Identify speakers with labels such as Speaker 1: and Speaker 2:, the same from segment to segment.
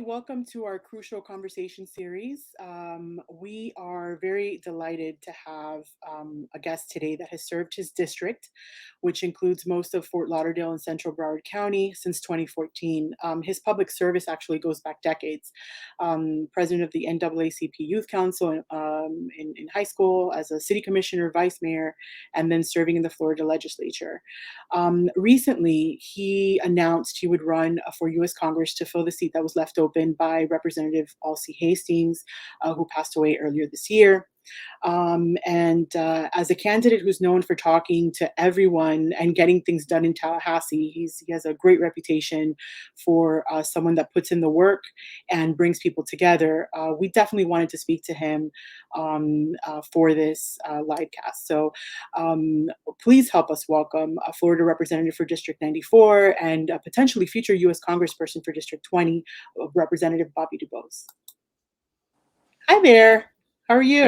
Speaker 1: welcome to our Crucial Conversation series. We are very delighted to have a guest today that has served his district, which includes most of Fort Lauderdale and Central Broward County since 2014. His public service actually goes back decades. President of the NAACP Youth Council in high school, as a city commissioner, vice mayor, and then serving in the Florida Legislature. Recently, he announced he would run for U.S. Congress to fill the seat that was left open by Representative Alcee Hastings, who passed away earlier this year. As a candidate who's known for talking to everyone and getting things done in Tallahassee, he has a great reputation for someone that puts in the work and brings people together. We definitely wanted to speak to him for this live cast. So please help us welcome a Florida representative for District 94 and a potentially future U.S. Congressperson for District 20, Representative Bobby Dubose. Hi there. How are you?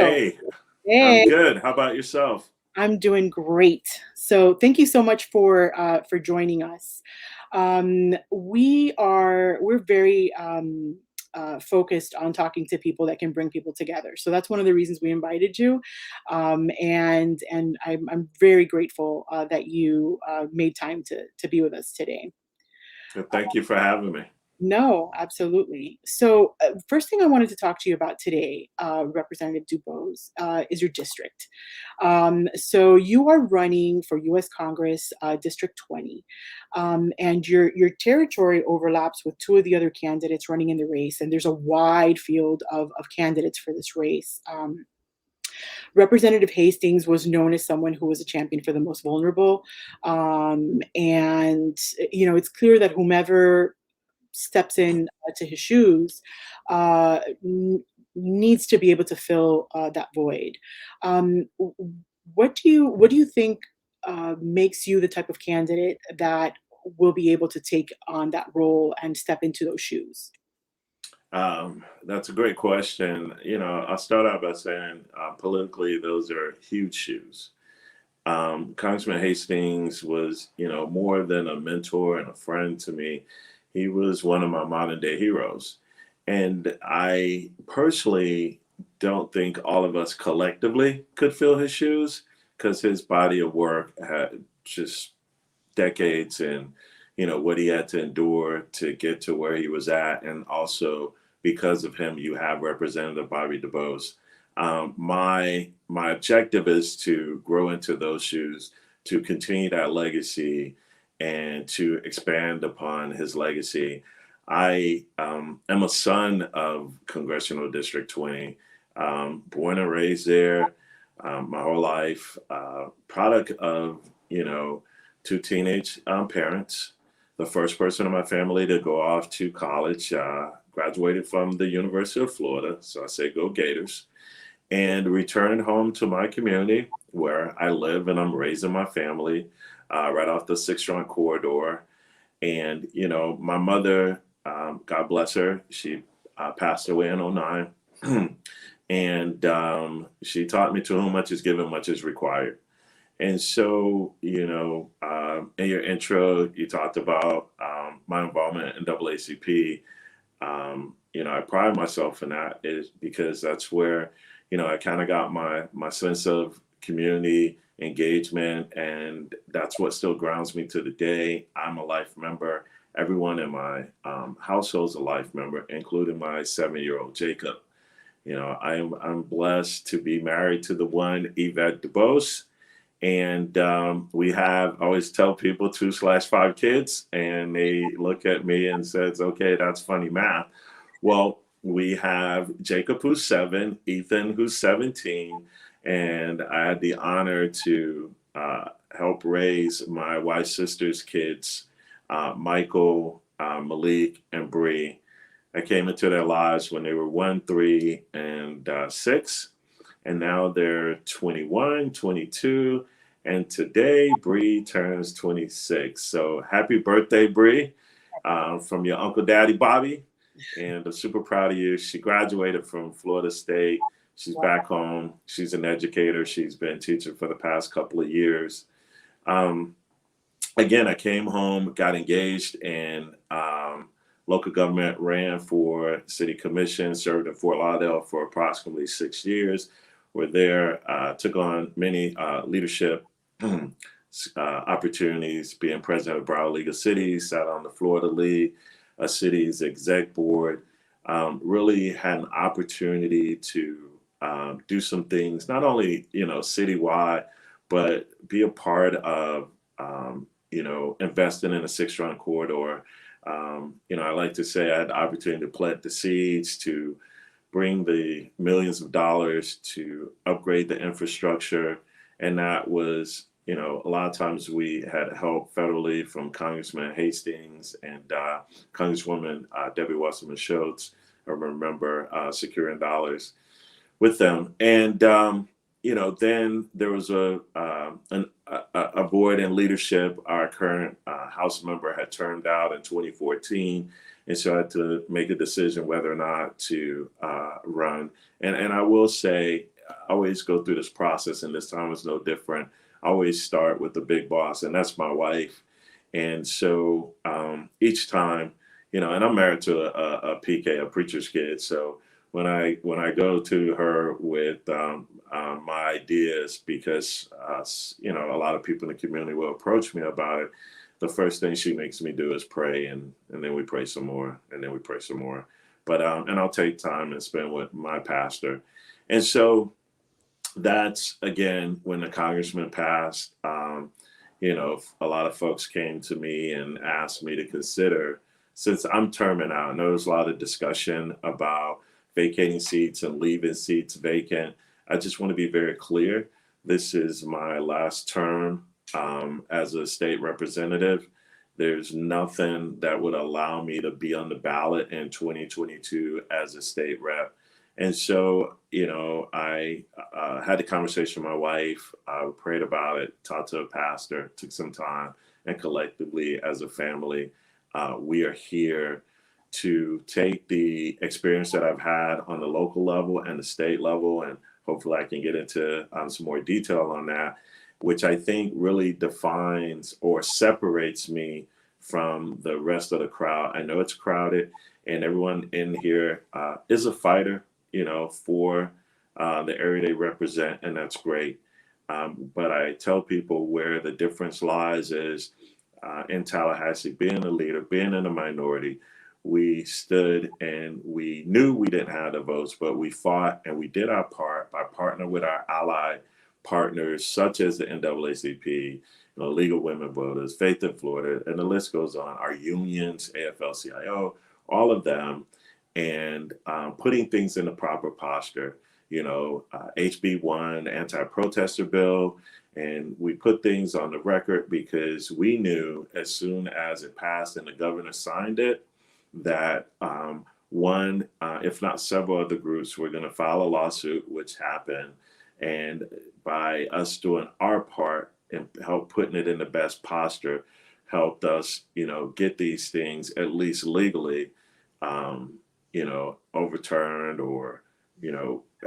Speaker 2: Hey, I'm good. How about yourself?
Speaker 1: I'm doing great. So thank you so much for joining us. We're very focused on talking to people that can bring people together. So that's one of the reasons we invited you, and I'm very grateful that you made time to be with us today.
Speaker 2: So thank you for having me.
Speaker 1: No, absolutely. So first thing I wanted to talk to you about today, Representative Dubose, is your district. So you are running for U.S. Congress, District 20, and your territory overlaps with two of the other candidates running in the race, and there's a wide field of candidates for this race. Representative Hastings was known as someone who was a champion for the most vulnerable, and it's clear that whomever steps in to his shoes needs to be able to fill that void. What do you think makes you the type of candidate that will be able to take on that role and step into those shoes?
Speaker 2: That's a great question. I'll start out by saying politically, those are huge shoes. Congressman Hastings was, more than a mentor and a friend to me. He was one of my modern day heroes. And I personally don't think all of us collectively could fill his shoes because his body of work had just decades and, what he had to endure to get to where he was at. And also because of him, you have Representative Bobby Dubose. My objective is to grow into those shoes, to continue that legacy, and to expand upon his legacy. I am a son of Congressional District 20, born and raised there my whole life, product of, two teenage parents, the first person in my family to go off to college, graduated from the University of Florida, so I say go Gators, and returned home to my community where I live and I'm raising my family. Right off the 6th Strong corridor. And, my mother, God bless her, she passed away in 2009. And she taught me to whom much is given, much is required. And so, in your intro, you talked about my involvement in NAACP. I pride myself in that is because that's where, I kind of got my sense of community engagement, and that's what still grounds me to the day. I'm a life member. Everyone in my household is a life member, including my 7-year-old Jacob. I'm blessed to be married to the one Yvette Dubose, and we have I always tell people 2/5 kids, and they look at me and says, "Okay, that's funny math." Well, we have Jacob, who's 7, Ethan, who's 17. And I had the honor to help raise my wife's sister's kids, Michael, Malik, and Bree. I came into their lives when they were 1, 3, and 6. And now they're 21, 22. And today, Bree turns 26. So happy birthday, Bree, from your Uncle Daddy Bobby. And I'm super proud of you. She graduated from Florida State. She's back home. She's an educator. She's been teaching for the past couple of years. Again, I came home, got engaged, and local government, ran for city commission, served in Fort Lauderdale for approximately 6 years. Were there, took on many leadership opportunities, being president of Broward League of Cities, sat on the Florida League, a city's exec board. Really had an opportunity to do some things, not only, citywide, but be a part of, investing in a 6-run corridor. I like to say I had the opportunity to plant the seeds, to bring the millions of dollars to upgrade the infrastructure. And that was, a lot of times we had help federally from Congressman Hastings and Congresswoman Debbie Wasserman Schultz. I remember securing dollars with them. And, then there was a board and leadership. Our current House member had turned out in 2014. And so I had to make a decision whether or not to run. And I will say, I always go through this process, and this time was no different. I always start with the big boss, and that's my wife. And so each time, and I'm married to a PK, a preacher's kid. So when I go to her with my ideas, because a lot of people in the community will approach me about it, the first thing she makes me do is pray, and then we pray some more, and then we pray some more. But and I'll take time and spend with my pastor. And so that's, again, when the congressman passed, a lot of folks came to me and asked me to consider, since I'm terming out, I know there's a lot of discussion about vacating seats and leaving seats vacant. I just want to be very clear. This is my last term as a state representative. There's nothing that would allow me to be on the ballot in 2022 as a state rep. And so, I had the conversation with my wife, prayed about it, talked to a pastor, took some time, and collectively as a family, we are here to take the experience that I've had on the local level and the state level, and hopefully I can get into some more detail on that, which I think really defines or separates me from the rest of the crowd. I know it's crowded, and everyone in here is a fighter, for the area they represent, and that's great. But I tell people where the difference lies is in Tallahassee, being a leader, being in a minority, we stood and we knew we didn't have the votes, but we fought and we did our part by partnering with our allied partners, such as the NAACP, League of Women Voters, Faith in Florida, and the list goes on, our unions, AFL-CIO, all of them, and putting things in the proper posture, HB1, anti-protester bill, and we put things on the record because we knew as soon as it passed and the governor signed it, that one, if not several other groups were going to file a lawsuit, which happened. And by us doing our part and help putting it in the best posture, helped us, get these things at least legally, overturned or,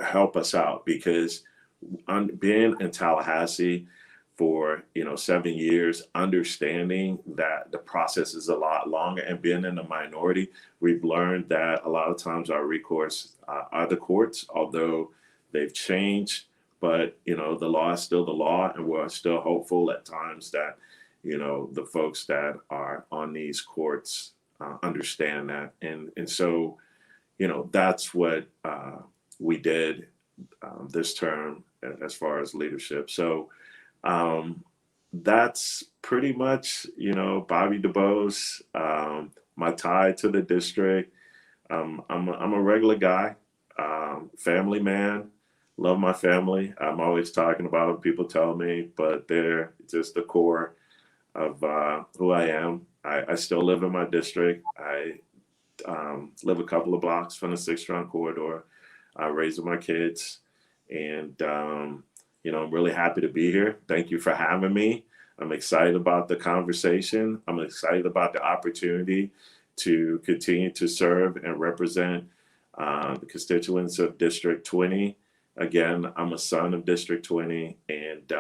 Speaker 2: help us out. Because being in Tallahassee for 7 years, understanding that the process is a lot longer, and being in the minority, we've learned that a lot of times our recourse are the courts, although they've changed. But the law is still the law, and we're still hopeful at times that the folks that are on these courts understand that, and so that's what we did this term as far as leadership. So that's pretty much Bobby Dubose, my tie to the district. I'm a regular guy, family man. Love my family. I'm always talking about them. People tell me, but they're just the core of who I am. I still live in my district. I live a couple of blocks from the 6-run corridor. I raised my kids, and I'm really happy to be here. Thank you for having me. I'm excited about the conversation. I'm excited about the opportunity to continue to serve and represent the constituents of District 20. Again, I'm a son of District 20, and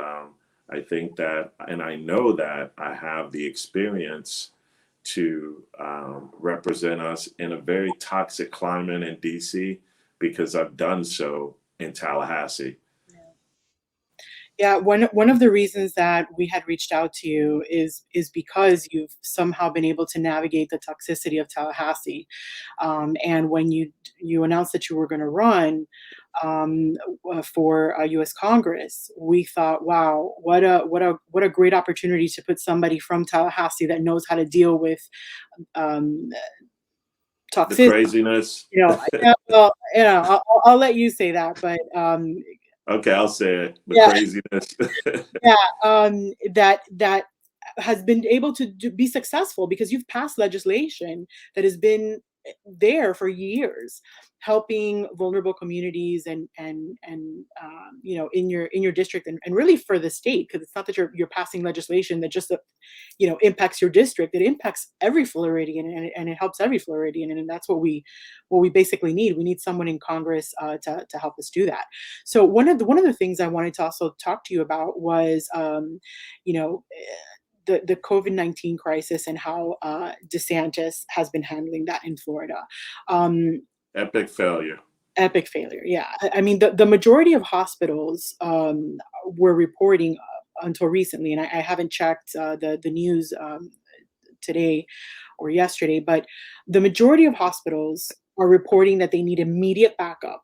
Speaker 2: I think that, and I know that I have the experience to represent us in a very toxic climate in DC, because I've done so in Tallahassee.
Speaker 1: Yeah, one of the reasons that we had reached out to you is because you've somehow been able to navigate the toxicity of Tallahassee, and when you announced that you were going to run um, for U.S. Congress, we thought, wow, what a great opportunity to put somebody from Tallahassee that knows how to deal with um,
Speaker 2: The
Speaker 1: toxicity.
Speaker 2: craziness.
Speaker 1: Yeah, well, I'll let you say that, but
Speaker 2: Okay, I'll say it. The
Speaker 1: yeah,
Speaker 2: craziness.
Speaker 1: yeah, that has been able to be successful because you've passed legislation that has been there for years, helping vulnerable communities and in your district and really for the state, because it's not that you're passing legislation that just impacts your district. It impacts every Floridian, and it helps every Floridian, and that's what we basically need. We need someone in Congress to help us do that. So one of the things I wanted to also talk to you about was you know the COVID-19 crisis and how DeSantis has been handling that in Florida. Um,
Speaker 2: Epic failure.
Speaker 1: Epic failure. Yeah. I mean, the majority of hospitals were reporting until recently, and I haven't checked the news today or yesterday, but the majority of hospitals are reporting that they need immediate backup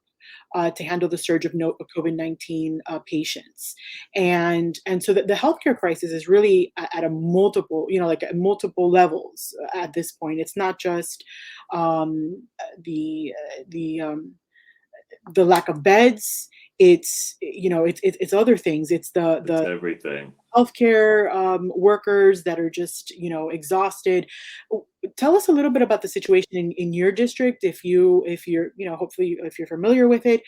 Speaker 1: to handle the surge of COVID-19 patients, and so the healthcare crisis is really at a multiple, like at multiple levels at this point. It's not just um, the lack of beds. It's other things. It's
Speaker 2: It's
Speaker 1: the
Speaker 2: everything.
Speaker 1: healthcare workers that are just exhausted. Tell us a little bit about the situation in your district, if you're hopefully if you're familiar with it,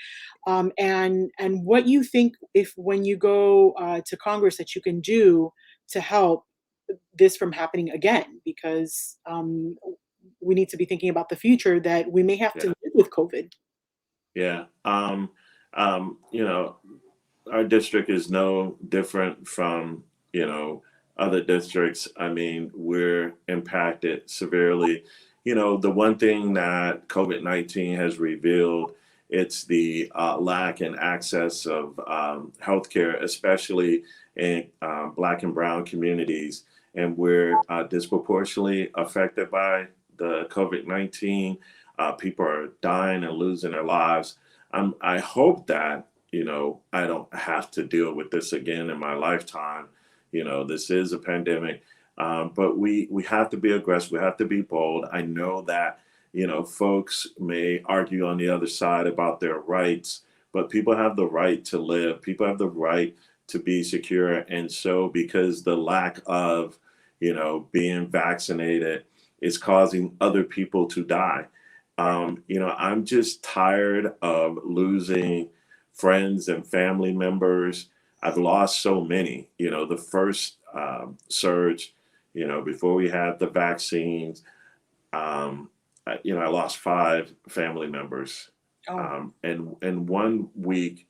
Speaker 1: and what you think, if when you go to Congress, that you can do to help this from happening again, because we need to be thinking about the future, that we may have to
Speaker 2: Yeah.
Speaker 1: live with COVID.
Speaker 2: Yeah. You know, our district is no different from, other districts. I mean, we're impacted severely. The one thing that COVID-19 has revealed, it's the lack in access of healthcare, especially in Black and Brown communities. And we're disproportionately affected by the COVID-19. People are dying and losing their lives. I hope that, I don't have to deal with this again in my lifetime. This is a pandemic, but we have to be aggressive. We have to be bold. I know that, folks may argue on the other side about their rights, but people have the right to live. People have the right to be secure. And so, because the lack of, being vaccinated is causing other people to die. I'm just tired of losing friends and family members. I've lost so many. The first surge, before we had the vaccines, I lost 5 family members.
Speaker 1: Oh,
Speaker 2: And in 1 week,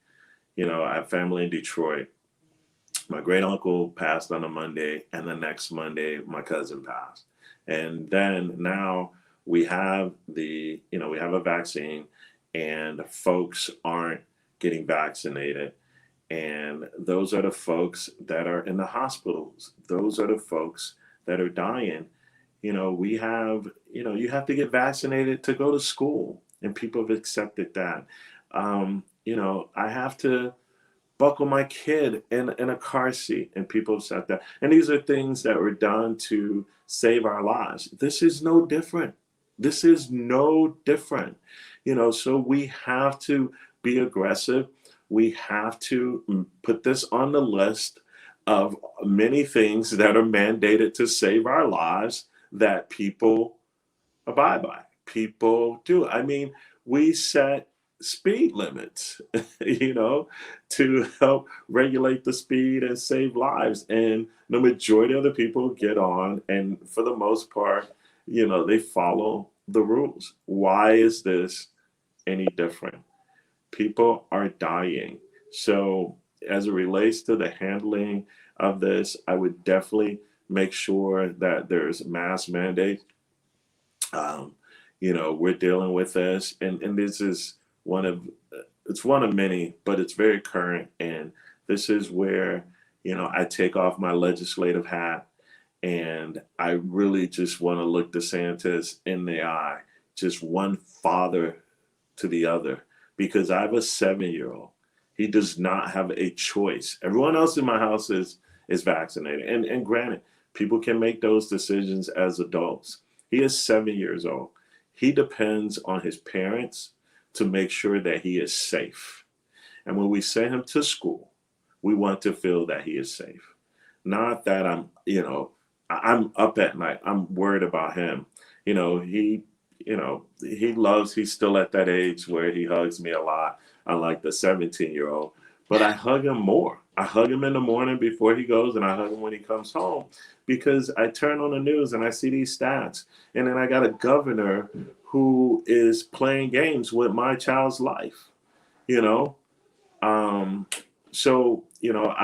Speaker 2: I have family in Detroit. My great uncle passed on a Monday, and the next Monday, my cousin passed. And then now we have a vaccine, and folks aren't getting vaccinated. And those are the folks that are in the hospitals. Those are the folks that are dying. You have to get vaccinated to go to school, and people have accepted that. I have to buckle my kid in a car seat, and people have said that. And these are things that were done to save our lives. This is no different. This is no different. So we have to be aggressive. We have to put this on the list of many things that are mandated to save our lives that people abide by. People do. I mean, we set speed limits, to help regulate the speed and save lives. And the majority of the people get on, and for the most part, they follow the rules. Why is this any different? People are dying. So, as it relates to the handling of this, I would definitely make sure that there's mask mandate. Um, we're dealing with this, and this is one of it's one of many, but it's very current. And this is where I take off my legislative hat, and I really just want to look DeSantis in the eye, just one father to the other, because I have a 7-year-old. He does not have a choice. Everyone else in my house is vaccinated, and granted, people can make those decisions as adults. He is 7 years old. He depends on his parents to make sure that he is safe. And when we send him to school, we want to feel that he is safe. Not that I'm up at night. I'm worried about him. He's still at that age where he hugs me a lot, unlike the 17-year-old. But I hug him more. I hug him in the morning before he goes, and I hug him when he comes home, because I turn on the news and I see these stats. And then I got a governor who is playing games with my child's life, you know? I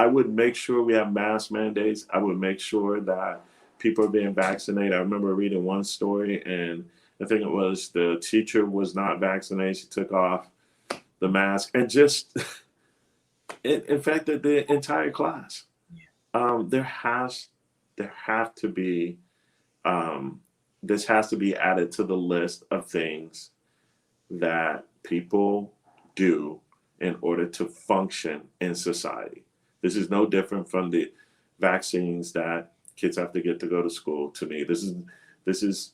Speaker 2: would make sure we have mask mandates. I would make sure that people are being vaccinated. I remember reading one story, and I think it was the teacher was not vaccinated. She took off the mask and just it infected the entire class. There has to be this has to be added to the list of things that people do in order to function in society. This is no different from the vaccines that kids have to get to go to school. To me, this is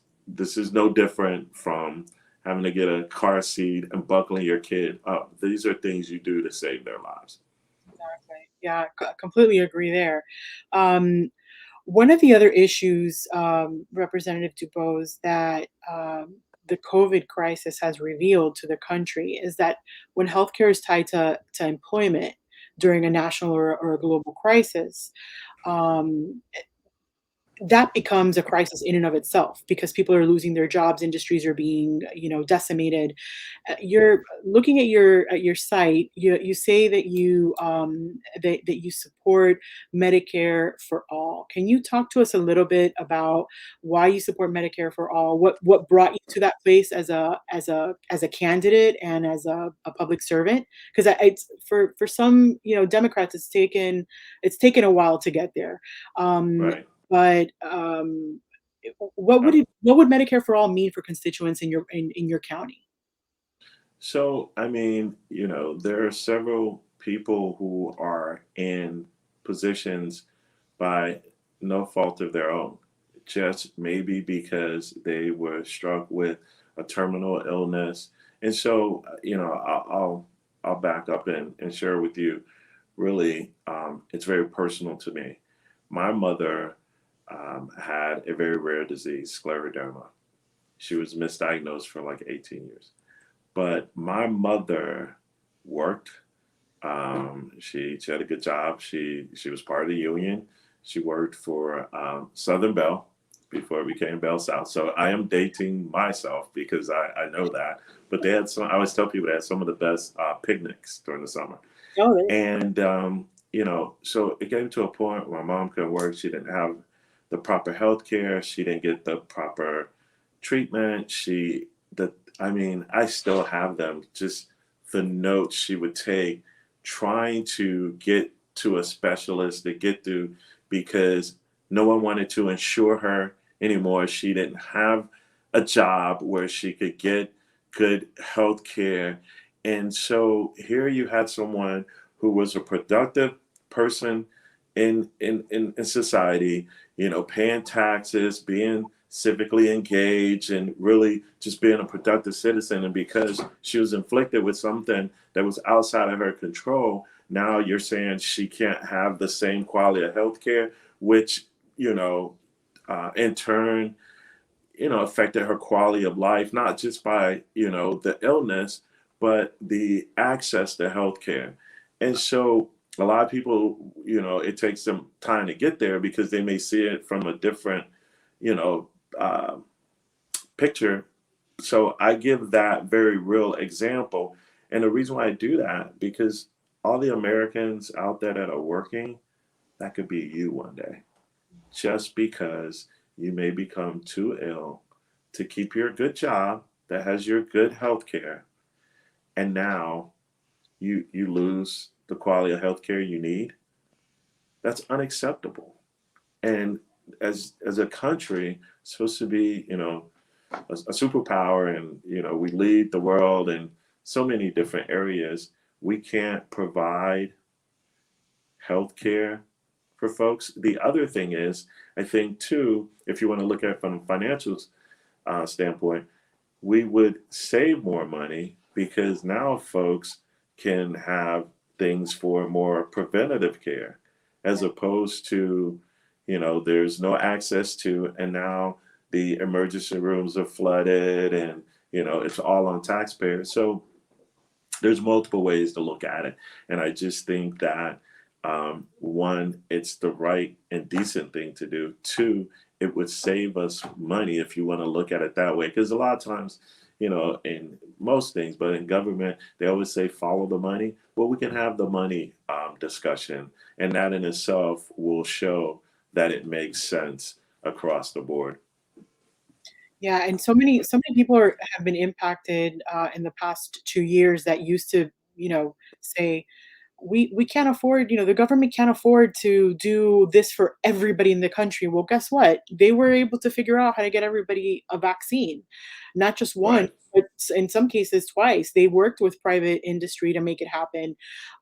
Speaker 2: no different from having to get a car seat and buckling your kid up. These are things you do to save their lives.
Speaker 1: Exactly. Yeah, completely agree there. One of the other issues, Representative Dubose, that the COVID crisis has revealed to the country is that when healthcare is tied to employment during a national or a global crisis, um, that becomes a crisis in and of itself because people are losing their jobs, industries are being, decimated. You're looking at your site. You say that you support Medicare for all. Can you talk to us a little bit about why you support Medicare for all? What brought you to that place as a candidate and as a public servant? Because it's for some Democrats, it's taken a while to get there.
Speaker 2: Right.
Speaker 1: But what would Medicare for all mean for constituents in your county?
Speaker 2: So, I mean, there are several people who are in positions by no fault of their own, just maybe because they were struck with a terminal illness. And so, I'll back up and share with you. Really, it's very personal to me. My mother had a very rare disease, scleroderma. She was misdiagnosed for like 18 years. But my mother worked. She had a good job. She was part of the union. She worked for Southern Bell before it became Bell South. So I am dating myself because I know that. But they had some. I always tell people they had some of the best picnics during the summer.
Speaker 1: Oh, really?
Speaker 2: And so it came to a point where my mom couldn't work. She didn't have the proper health care. She didn't get the proper treatment. I still have them, just the notes she would take trying to get to a specialist to get to, because no one wanted to insure her anymore. She didn't have a job where she could get good health care. And so here you had someone who was a productive person in society, paying taxes, being civically engaged, and really just being a productive citizen. And because she was inflicted with something that was outside of her control, now you're saying she can't have the same quality of health care, which, in turn, affected her quality of life, not just by, the illness, but the access to health care. And so a lot of people, it takes them time to get there because they may see it from a different, uh, picture. So I give that very real example. And the reason why I do that, because all the Americans out there that are working, that could be you one day. just because you may become too ill to keep your good job that has your good health care, and now you lose the quality of health care you need. That's unacceptable. And as a country supposed to be, a superpower, and we lead the world in so many different areas, we can't provide health care for folks. The other thing is, I think too, if you want to look at it from a financial standpoint, we would save more money because now folks can have things for more preventative care, as opposed to, there's no access to, and now the emergency rooms are flooded, and it's all on taxpayers. So there's multiple ways to look at it, and I just think that one, it's the right and decent thing to do. Two, it would save us money if you want to look at it that way, because a lot of times, in most things, but in government, they always say follow the money. Well, we can have the money discussion, and that in itself will show that it makes sense across the board.
Speaker 1: Yeah, and so many people have been impacted in the past 2 years that used to, say, we can't afford, the government can't afford to do this for everybody in the country. Well, guess what? They were able to figure out how to get everybody a vaccine, not just one,
Speaker 2: Right.
Speaker 1: but in some cases twice. They worked with private industry to make it happen.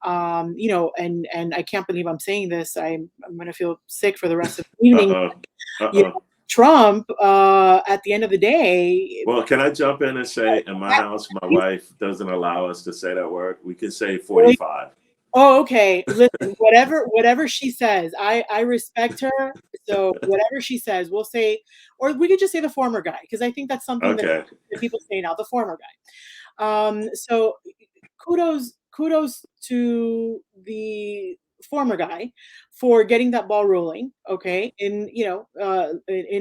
Speaker 1: And I can't believe I'm saying this. I'm going to feel sick for the rest of the evening.
Speaker 2: Uh-oh.
Speaker 1: You
Speaker 2: Uh-oh.
Speaker 1: know, Trump, at the end of the day,
Speaker 2: Well, can I jump in and say, in my house, my wife doesn't allow us to say that word. We can say 45.
Speaker 1: oh, okay. Listen, whatever she says, I respect her. So whatever she says, we'll say, or we could just say the former guy, because I think that's something
Speaker 2: Okay.
Speaker 1: that people say now, the former guy. So kudos to the former guy for getting that ball rolling. Okay, in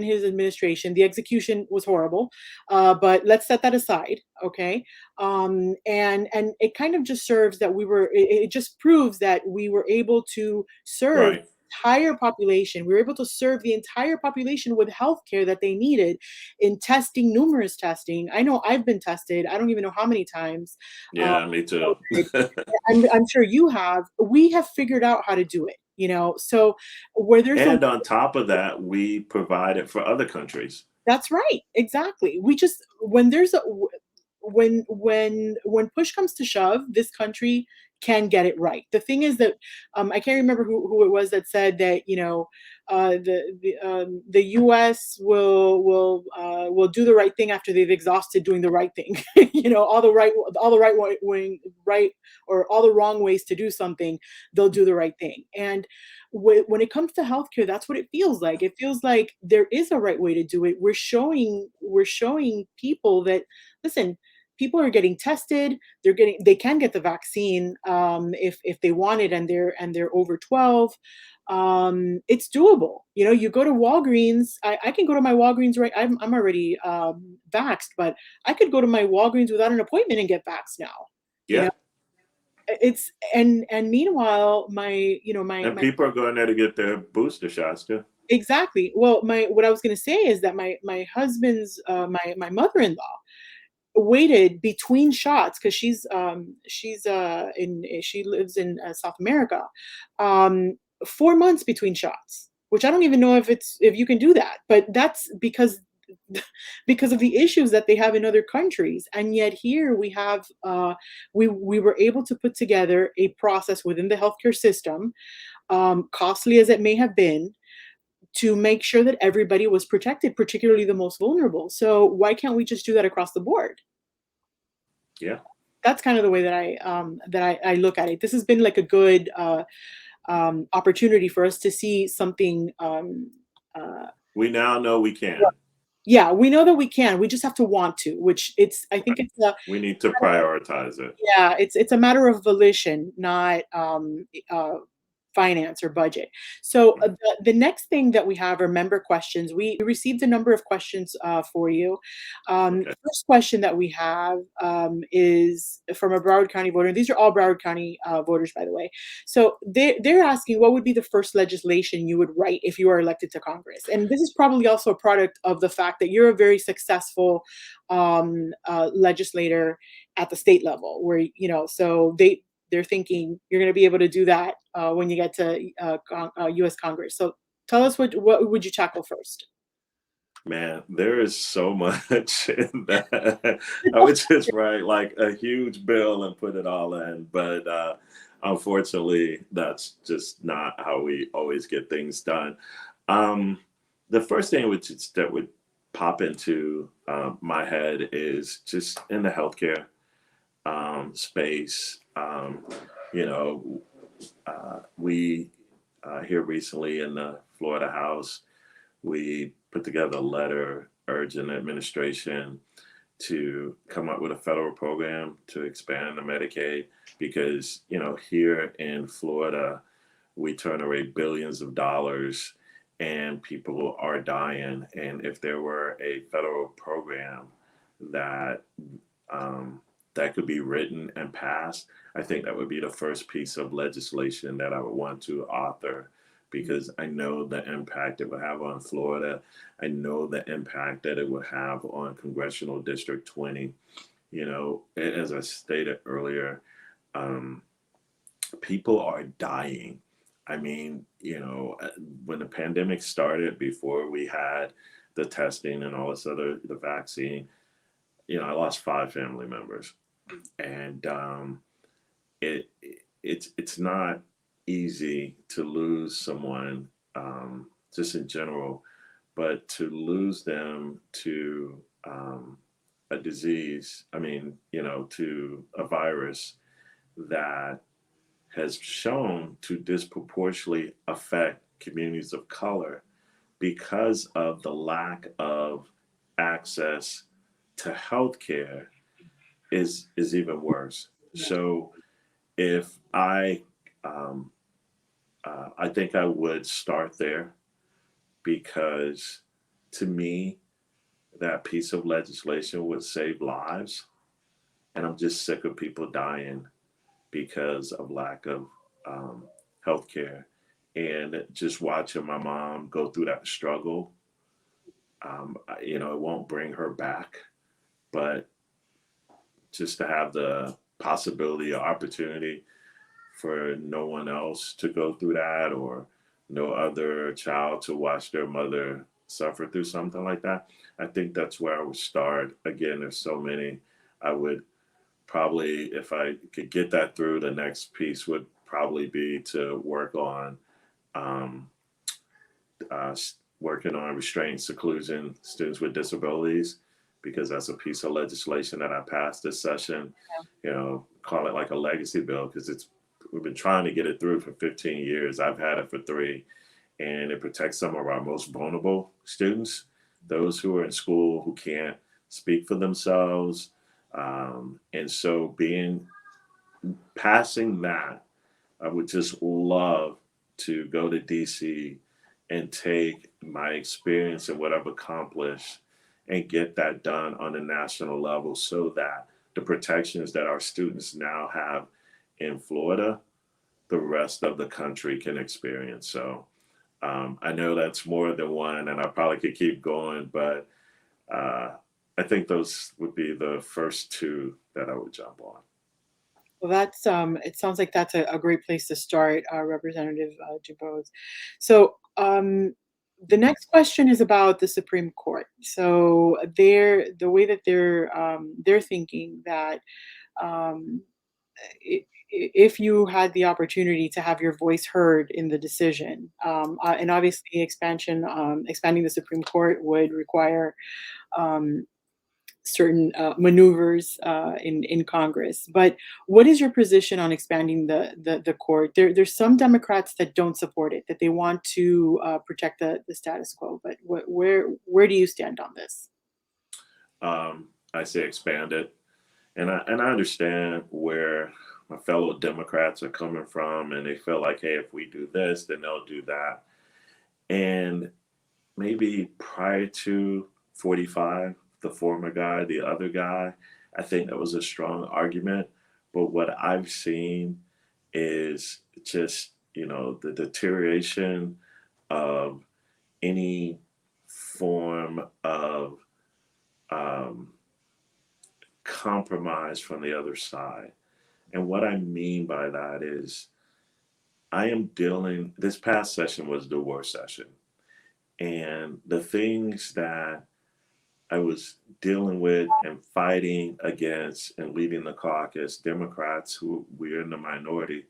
Speaker 1: his administration, the execution was horrible, but let's set that aside. Okay, and it kind of just serves that it just proves that we were able to serve
Speaker 2: Right.
Speaker 1: entire population. We were able to serve the entire population with health care that they needed, in testing, numerous testing. I know I've been tested, I don't even know how many times. uh,
Speaker 2: Yeah, me too.
Speaker 1: I'm sure you have. We have figured out how to do it, so where there's a
Speaker 2: And on top of that, we provide it for other countries.
Speaker 1: that's right, exactly. We just when there's a when push comes to shove, this country can get it right. The thing is that I can't remember who it was that said that the U.S. will do the right thing after they've exhausted doing the right thing. All the right or all the wrong ways to do something, they'll do the right thing. And when it comes to healthcare, that's what it feels like. It feels like there is a right way to do it. We're showing people that, listen, people are getting tested. They can get the vaccine if they want it, and they're over 12. It's doable. You go to Walgreens. I can go to my Walgreens, right? I'm already vaxxed, but I could go to my Walgreens without an appointment and get vaxxed now. You know,
Speaker 2: Yeah.
Speaker 1: it's and meanwhile, my
Speaker 2: People are going there to get their booster shots too.
Speaker 1: exactly. Well, what I was going to say is that my husband's my mother-in-law waited between shots, because she lives in South America, 4 months between shots, which I don't even know if you can do that, but that's because of the issues that they have in other countries. And yet here we have we were able to put together a process within the healthcare system, costly as it may have been, to make sure that everybody was protected, particularly the most vulnerable. So why can't we just do that across the board?
Speaker 2: Yeah.
Speaker 1: That's kind of the way that I look at it. This has been like a good opportunity for us to see something.
Speaker 2: We now know we can.
Speaker 1: Yeah, we know that we can. We just have to want to. I think it's
Speaker 2: We need to prioritize it.
Speaker 1: yeah, it's a matter of volition, not finance or budget. So the next thing that we have are member questions. We received a number of questions for you.
Speaker 2: Okay.
Speaker 1: First question that we have is from a Broward County voter. These are all Broward County voters, by the way. So they're asking, what would be the first legislation you would write if you are elected to Congress? And this is probably also a product of the fact that you're a very successful legislator at the state level, where so they're thinking you're going to be able to do that when you get to U.S. Congress. So tell us what would you tackle first?
Speaker 2: Man, there is so much in that. I would just write like a huge bill and put it all in. But unfortunately, that's just not how we always get things done. The first thing that would pop into my head is just in the healthcare space. You know, we here recently in the Florida House, we put together a letter urging administration to come up with a federal program to expand the Medicaid because, here in Florida, we turn away billions of dollars and people are dying. And if there were a federal program that that could be written and passed, I think that would be the first piece of legislation that I would want to author because I know the impact it would have on Florida. I know the impact that it would have on Congressional District 20. As I stated earlier, people are dying. I mean, when the pandemic started, before we had the testing and all this the vaccine, I lost 5 family members. And it's not easy to lose someone just in general, but to lose them to a disease, to a virus that has shown to disproportionately affect communities of color because of the lack of access to healthcare is even worse.
Speaker 1: Yeah.
Speaker 2: So if I think I would start there because to me, that piece of legislation would save lives. And I'm just sick of people dying because of lack of health care. And just watching my mom go through that struggle, it won't bring her back, but just to have the possibility or opportunity for no one else to go through that or no other child to watch their mother suffer through something like that. I think that's where I would start. Again, there's so many. I would probably, if I could get that through, the next piece would probably be to work on working on restraint seclusion students with disabilities, because that's a piece of legislation that I passed this session. Call it like a legacy bill, because we've been trying to get it through for 15 years. I've had it for 3, and it protects some of our most vulnerable students, those who are in school who can't speak for themselves. And so passing that, I would just love to go to DC and take my experience and what I've accomplished and get that done on a national level so that the protections that our students now have in Florida, the rest of the country can experience. So I know that's more than one, and I probably could keep going, but I think those would be the first 2 that I would jump on.
Speaker 1: Well, that's it sounds like that's a great place to start, Representative Dubose. So the next question is about the Supreme Court. So the way that they're thinking that um, if you had the opportunity to have your voice heard in the decision, and obviously expanding the Supreme Court would require um, certain maneuvers in Congress. But what is your position on expanding the court? There's some Democrats that don't support it, that they want to protect the status quo. But where do you stand on this?
Speaker 2: I say expand it, and I understand where my fellow Democrats are coming from, and they feel like, hey, if we do this, then they'll do that. And maybe prior to 45, the former guy, the other guy, I think that was a strong argument. But what I've seen is just, the deterioration of any form of compromise from the other side. And what I mean by that is this past session was the worst session. And the things that I was dealing with and fighting against and leading the caucus, Democrats who we're in the minority,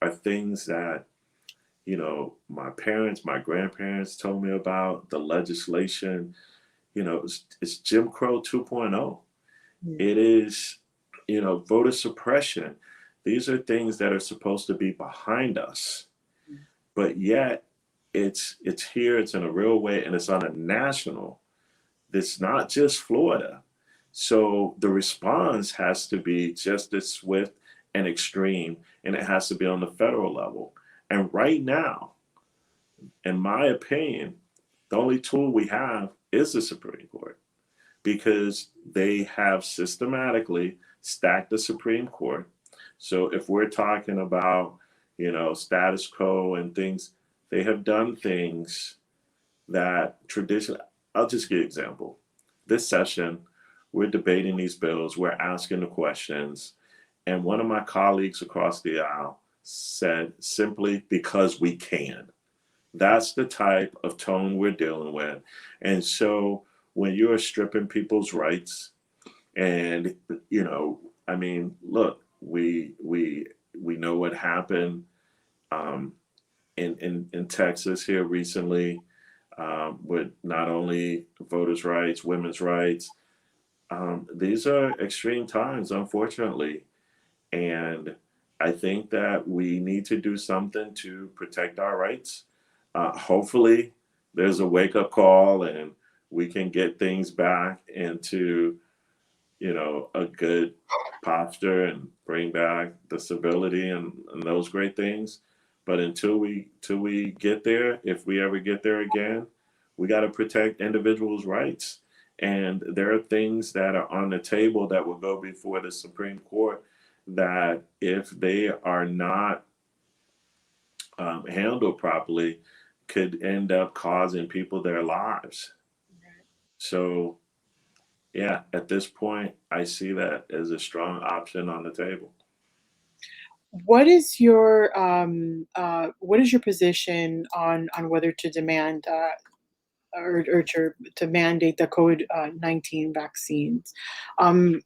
Speaker 2: are things that, my parents, my grandparents told me about. The legislation, it's Jim Crow 2.0. It is, voter suppression. These are things that are supposed to be behind us, but yet it's here, it's in a real way, and it's on a national. It's not just Florida. So the response has to be just as swift and extreme, and it has to be on the federal level. And right now, in my opinion, the only tool we have is the Supreme Court, because they have systematically stacked the Supreme Court. So if we're talking about, status quo and things, they have done things that traditionally, I'll just give an example. This session, we're debating these bills, we're asking the questions, and one of my colleagues across the aisle said, simply because we can. That's the type of tone we're dealing with. And so when you're stripping people's rights, and look, we know what happened in Texas here recently, with not only voters' rights, women's rights. These are extreme times, unfortunately, and I think that we need to do something to protect our rights. Hopefully, there's a wake-up call, and we can get things back into, a good posture and bring back the civility and those great things. But until we get there, if we ever get there again, we got to protect individuals' rights. And there are things that are on the table that will go before the Supreme Court that, if they are not handled properly, could end up causing people their lives. So, yeah, at this point, I see that as a strong option on the table.
Speaker 1: What is your position on whether to demand or to mandate the COVID-19 vaccines? I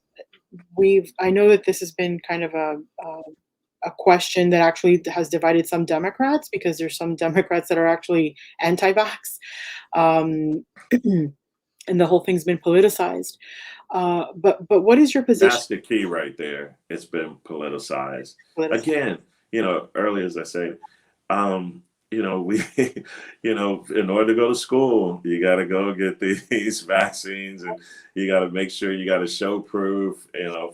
Speaker 1: know that this has been kind of a question that actually has divided some Democrats, because there's some Democrats that are actually anti-vax, and the whole thing's been politicized. But what is your position?
Speaker 2: That's the key right there. It's been politicized. Again, earlier, as I said, we, in order to go to school, you got to go get these vaccines, and you got to make sure you got to show proof,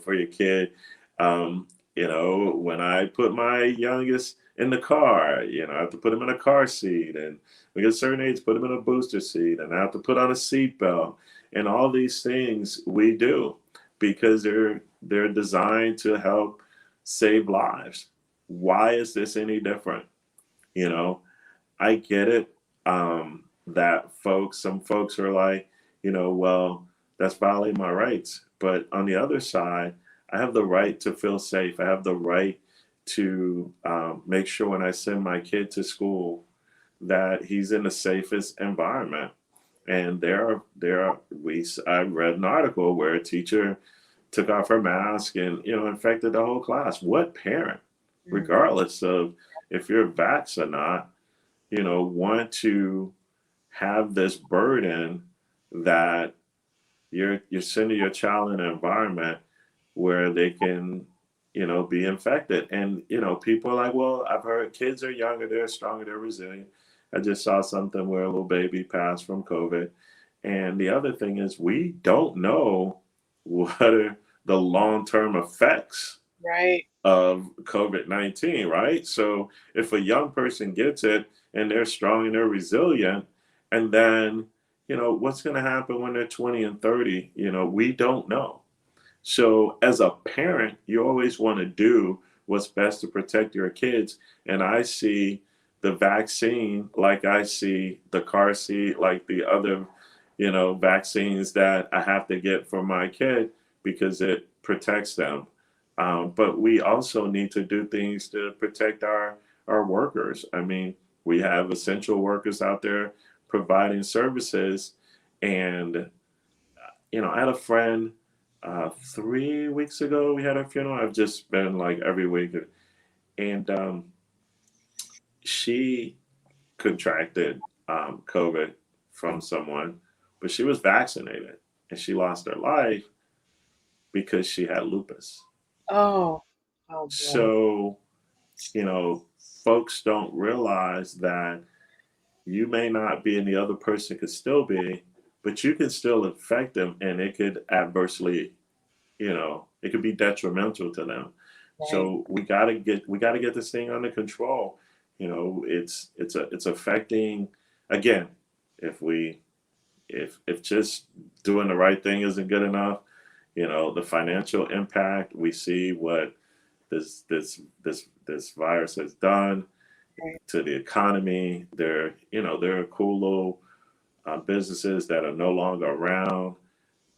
Speaker 2: for your kid. When I put my youngest in the car, I have to put him in a car seat, and we get a certain age, put him in a booster seat, and I have to put on a seatbelt, and all these things we do because they're designed to help save lives. Why is this any different? I get it, that some folks are like, well, that's violating my rights. But on the other side, I have the right to feel safe. I have the right to make sure when I send my kid to school that he's in the safest environment. And I read an article where a teacher took off her mask and, infected the whole class. What parent, regardless of if you're vaxxed or not, want to have this burden that you're sending your child in an environment where they can, be infected. And, people are like, well, I've heard kids are younger, they're stronger, they're resilient. I just saw something where a little baby passed from COVID. And the other thing is, we don't know what are the long-term effects of COVID-19, right? So if a young person gets it and they're strong and they're resilient, and then, what's going to happen when they're 20 and 30? We don't know. So as a parent, you always want to do what's best to protect your kids. And I see the vaccine like I see the car seat, like the other, vaccines that I have to get for my kid because it protects them. But we also need to do things to protect our workers. I mean, we have essential workers out there providing services. And, I had a friend 3 weeks ago, we had a funeral. I've just been like every week. And she contracted COVID from someone, but she was vaccinated and she lost her life because she had lupus.
Speaker 1: Oh, oh boy.
Speaker 2: So, folks don't realize that you may not be and the other person could still be, but you can still infect them and it could adversely, it could be detrimental to them.
Speaker 1: Right.
Speaker 2: So we gotta get this thing under control. It's affecting, again, if just doing the right thing isn't good enough, the financial impact, we see what this virus has done
Speaker 1: Right.
Speaker 2: to the economy. There are cool little businesses that are no longer around,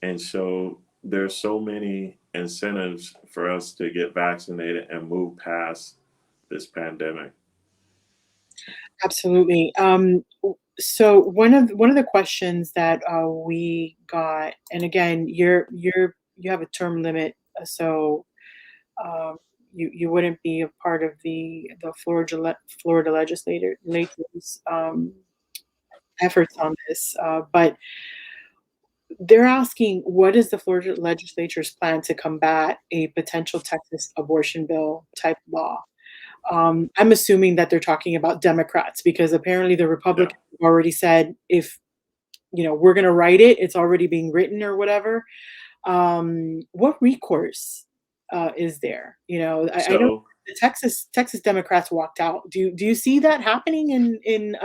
Speaker 2: and so there's so many incentives for us to get vaccinated and move past this pandemic.
Speaker 1: Absolutely. So one of the questions that we got, and again, you have a term limit, so um, you wouldn't be a part of the Florida legislators efforts on this, but they're asking, what is the Florida legislature's plan to combat a potential Texas abortion bill type law? I'm assuming that they're talking about Democrats because apparently the
Speaker 2: Yeah.
Speaker 1: Republicans have already said if we're going to write it, it's already being written or whatever. What recourse is there? I know
Speaker 2: So
Speaker 1: the Texas Democrats walked out. Do you see that happening in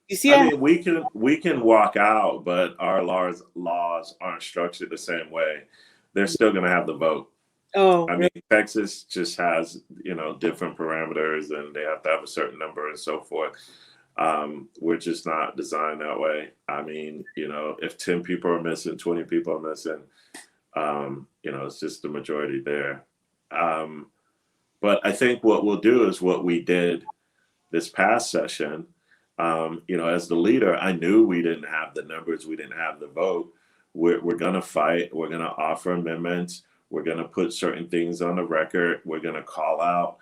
Speaker 1: you see
Speaker 2: I
Speaker 1: that?
Speaker 2: mean, we can walk out, but our laws aren't structured the same way. They're still going to have the vote.
Speaker 1: Oh,
Speaker 2: I mean,
Speaker 1: really?
Speaker 2: Texas just has, different parameters and they have to have a certain number and so forth. We're just not designed that way. I mean, if 10 people are missing, 20 people are missing, it's just the majority there. Um, but I think what we'll do is what we did this past session. As the leader, I knew we didn't have the numbers, we didn't have the vote. We're going to fight, we're going to offer amendments, we're going to put certain things on the record, we're going to call out,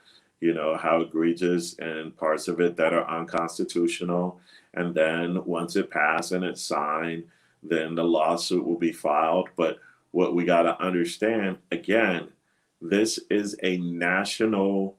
Speaker 2: how egregious and parts of it that are unconstitutional. And then once it passed and it's signed, then the lawsuit will be filed. But what we got to understand, again, this is a national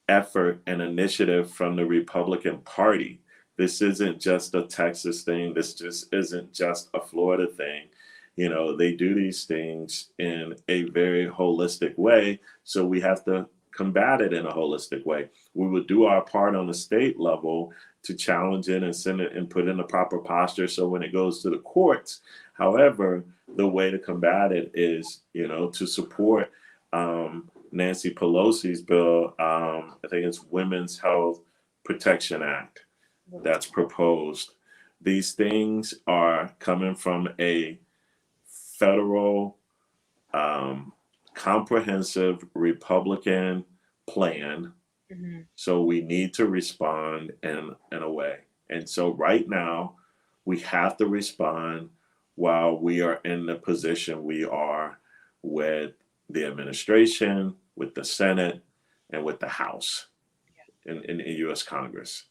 Speaker 2: effort and initiative from the Republican Party. This isn't just a Texas thing. This just isn't just a Florida thing. They do these things in a very holistic way. So we have to combat it in a holistic way. We would do our part on the state level to challenge it and send it and put in the proper posture. So when it goes to the courts, however, the way to combat it is, to support Nancy Pelosi's bill. I think it's Women's Health Protection Act that's proposed. These things are coming from a federal, comprehensive Republican plan.
Speaker 1: Mhm.
Speaker 2: So we need to respond in a way. And so right now, we have to respond while we are in the position we are with the administration, with the Senate, and with the House in U.S. Congress.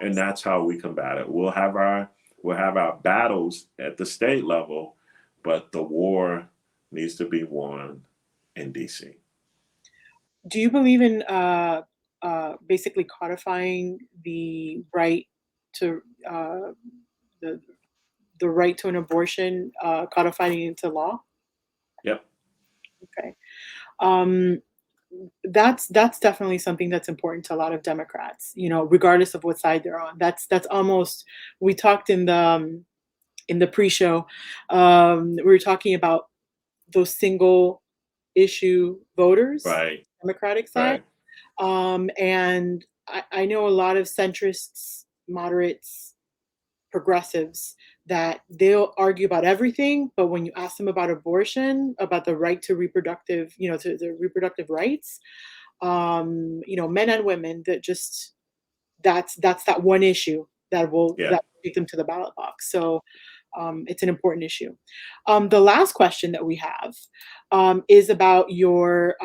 Speaker 2: And
Speaker 1: Yes.
Speaker 2: that's how we combat it. We'll have our battles at the state level, but the war needs to be won in D.C.
Speaker 1: Do you believe in basically codifying the right to the the right to an abortion, codifying it into law?
Speaker 2: Yep.
Speaker 1: Okay. Um, that's definitely something that's important to a lot of Democrats, regardless of what side they're on. That's almost we talked in the pre-show, we were talking about those single issue voters,
Speaker 2: Right,
Speaker 1: Democratic side.
Speaker 2: right.
Speaker 1: And I know a lot of centrists, moderates, progressives that they'll argue about everything, but when you ask them about abortion, about the right to reproductive, to the reproductive rights, men and women, that just that's that one issue
Speaker 2: Yeah.
Speaker 1: that will take them to the ballot box. So it's an important issue. The last question that we have is about your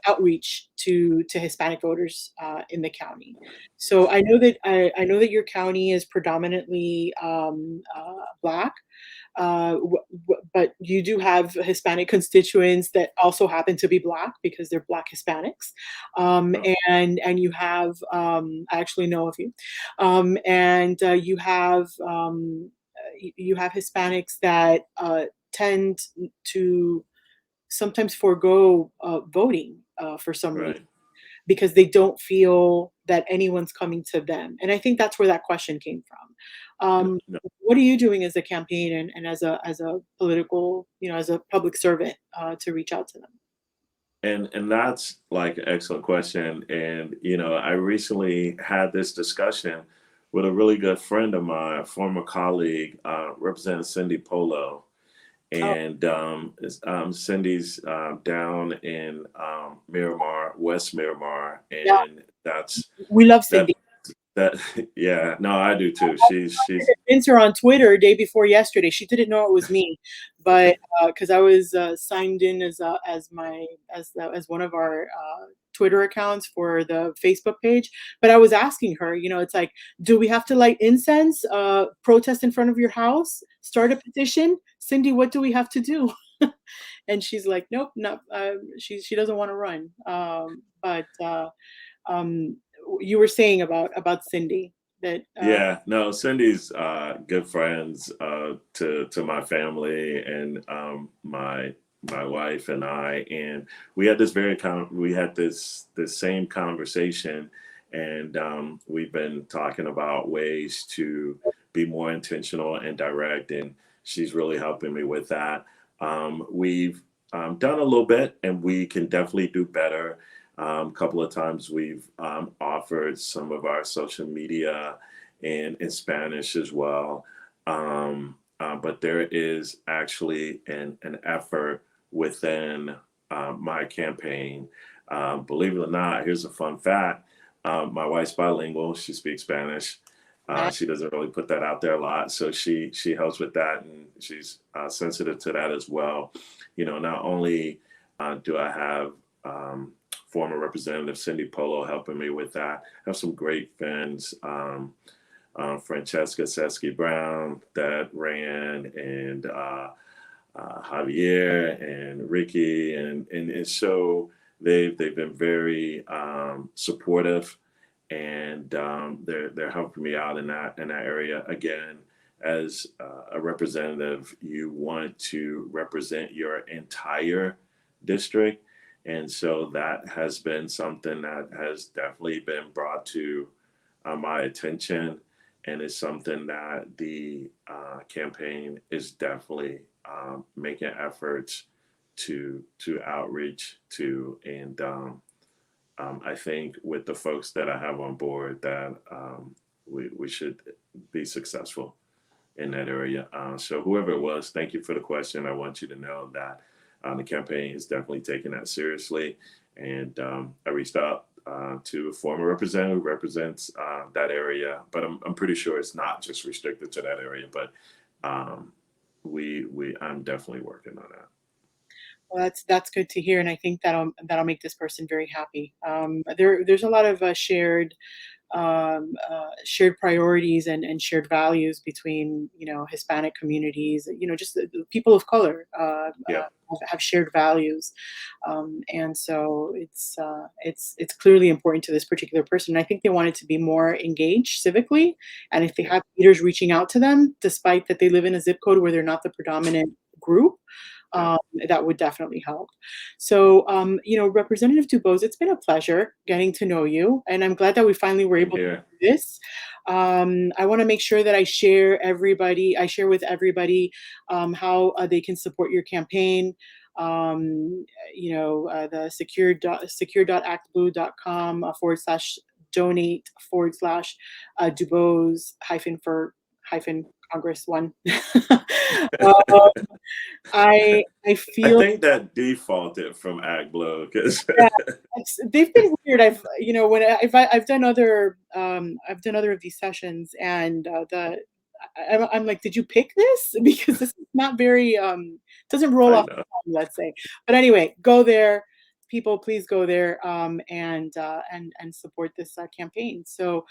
Speaker 1: outreach to Hispanic voters in the county. So I know that your county is predominantly Black, but you do have Hispanic constituents that also happen to be Black because they're Black Hispanics,
Speaker 2: Oh,
Speaker 1: and you have I actually know of you, and you have Hispanics that tend to sometimes forego voting for some reason
Speaker 2: right.
Speaker 1: because they don't feel that anyone's coming to them. And I think that's where that question came from.
Speaker 2: No.
Speaker 1: What are you doing as a campaign and as a political, as a public servant to reach out to them?
Speaker 2: And that's like an excellent question. And I recently had this discussion with a really good friend of mine, former colleague, Representative Cindy Polo.
Speaker 1: Oh,
Speaker 2: And Cindy's down in Miramar, West Miramar,
Speaker 1: yeah,
Speaker 2: and
Speaker 1: we love
Speaker 2: that
Speaker 1: Cindy.
Speaker 2: that yeah, no, I do too. She's
Speaker 1: Convinced her on Twitter day before yesterday. She didn't know it was me, but because I was signed in as one of our Twitter accounts for the Facebook page. But I was asking her, it's like, do we have to light incense, protest in front of your house, start a petition? Cindy, what do we have to do? And she's like, nope, no. She doesn't want to run. But um, you were saying about Cindy that.
Speaker 2: Yeah, no, Cindy's good friends to my family and my wife and I, and we had this same conversation, and we've been talking about ways to be more intentional and direct, and she's really helping me with that. We've done a little bit, and we can definitely do better. A couple of times we've offered some of our social media and in Spanish as well. But there is actually an effort within my campaign. Believe it or not, here's a fun fact. My wife's bilingual. She speaks Spanish.
Speaker 1: That
Speaker 2: She doesn't really put that out there a lot. So she helps with that, and she's sensitive to that as well. Not only do I have former Representative Cindy Polo helping me with that, I have some great friends. Francesca Sesky Brown that ran, and Javier and Ricky, and so they've been very supportive, and they're helping me out in that area. Again, as a representative, you want to represent your entire district, and so that has been something that has definitely been brought to my attention, and it's something that the campaign is definitely making efforts to outreach to, and I think with the folks that I have on board that we should be successful in that area. So whoever it was, thank you for the question. I want you to know that the campaign is definitely taking that seriously, and I reached out to a former representative who represents that area, but I'm pretty sure it's not just restricted to that area. But I'm definitely working on that.
Speaker 1: Well, that's good to hear, and I think that'll make this person very happy. There's a lot of shared priorities and shared values between Hispanic communities. Just the people of color
Speaker 2: Yeah,
Speaker 1: have shared values, and so it's clearly important to this particular person. I think they wanted to be more engaged civically, and if they
Speaker 2: yeah,
Speaker 1: have leaders reaching out to them, despite that they live in a zip code where they're not the predominant group, that would definitely help. So, Representative Dubose, it's been a pleasure getting to know you, and I'm glad that we finally were able to
Speaker 2: Here.
Speaker 1: do this. I want to make sure that I share with everybody how they can support your campaign. The secure.actblue.com /donate/Dubose for Congress one. um, I
Speaker 2: I
Speaker 1: feel
Speaker 2: think that defaulted from ActBlue because
Speaker 1: yeah, they've been weird. I've done other of these sessions, and I'm like, did you pick this? Because this is not very doesn't roll
Speaker 2: I
Speaker 1: off the
Speaker 2: know.
Speaker 1: tongue, let's say. But anyway, go there, people. Please go there and support this campaign. So.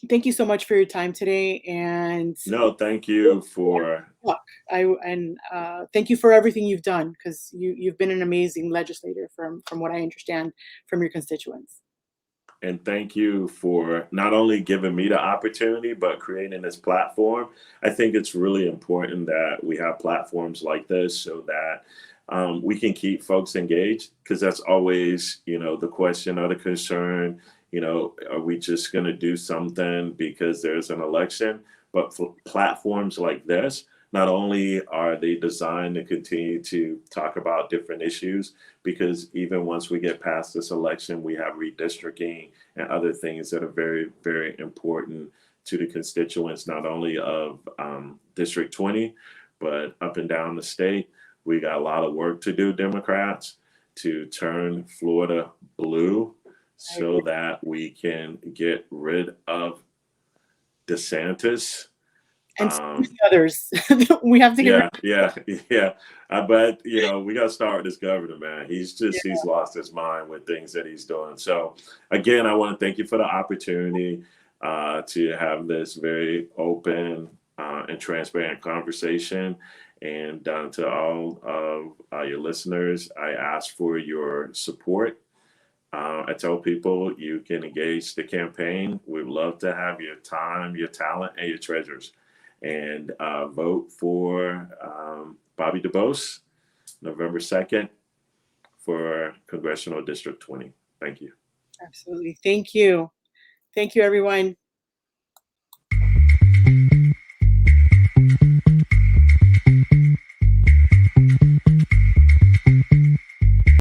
Speaker 1: Thank you so much for your time today, and
Speaker 2: No, thank you for
Speaker 1: luck. Thank you for everything you've done, because you've been an amazing legislator from what I understand from your constituents.
Speaker 2: and thank you for not only giving me the opportunity but creating this platform. I think it's really important that we have platforms like this so that we can keep folks engaged, because that's always, the question or the concern. Are we just going to do something because there's an election? But for platforms like this, not only are they designed to continue to talk about different issues, because even once we get past this election, we have redistricting and other things that are very, very important to the constituents, not only of District 20, but up and down the state. We got a lot of work to do, Democrats, to turn Florida blue so that we can get rid of DeSantis.
Speaker 1: And so many others. We have to get rid
Speaker 2: Yeah. But we got to start with this governor, man. He's lost his mind with things that he's doing. So again, I want to thank you for the opportunity to have this very open and transparent conversation. And to all of your listeners, I ask for your support. I tell people you can engage the campaign. We'd love to have your time, your talent, and your treasures. And vote for Bobby Dubose, November 2nd, for Congressional District 20. Thank you.
Speaker 1: Absolutely. Thank you. Thank you, everyone.